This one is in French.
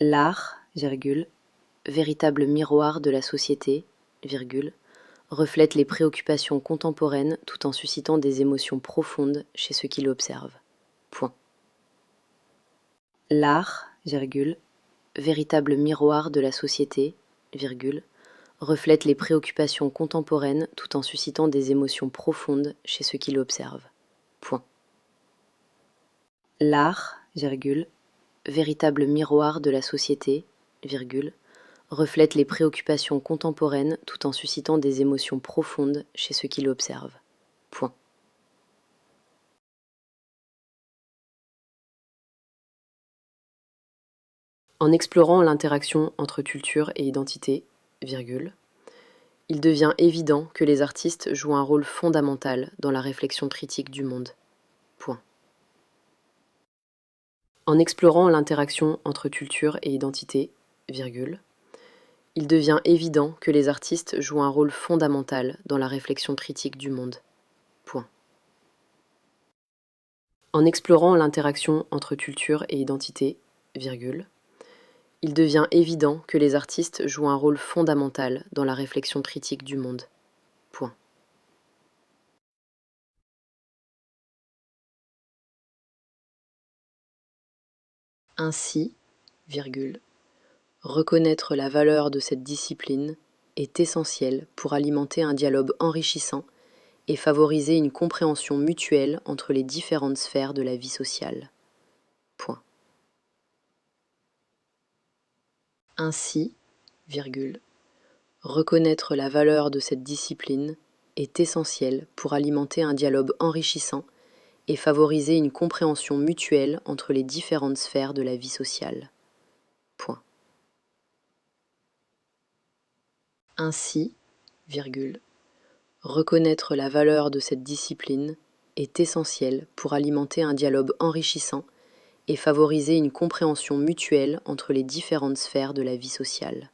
L'art, virgule, véritable miroir de la société, virgule, reflète les préoccupations contemporaines tout en suscitant des émotions profondes chez ceux qui l'observent. Point. L'art, virgule, véritable miroir de la société, virgule, reflète les préoccupations contemporaines tout en suscitant des émotions profondes chez ceux qui l'observent. Point. L'art, virgule, véritable miroir de la société, virgule, reflète les préoccupations contemporaines tout en suscitant des émotions profondes chez ceux qui l'observent. Point. En explorant l'interaction entre culture et identité, virgule, il devient évident que les artistes jouent un rôle fondamental dans la réflexion critique du monde. Point. En explorant l'interaction entre culture et identité, virgule, il devient évident que les artistes jouent un rôle fondamental dans la réflexion critique du monde. Point. En explorant l'interaction entre culture et identité, virgule, il devient évident que les artistes jouent un rôle fondamental dans la réflexion critique du monde. Point. Ainsi, virgule, reconnaître la valeur de cette discipline est essentiel pour alimenter un dialogue enrichissant et favoriser une compréhension mutuelle entre les différentes sphères de la vie sociale. Point. Ainsi, virgule, reconnaître la valeur de cette discipline est essentiel pour alimenter un dialogue enrichissant et favoriser une compréhension mutuelle entre les différentes sphères de la vie sociale. Point. Ainsi, virgule, reconnaître la valeur de cette discipline est essentiel pour alimenter un dialogue enrichissant et favoriser une compréhension mutuelle entre les différentes sphères de la vie sociale.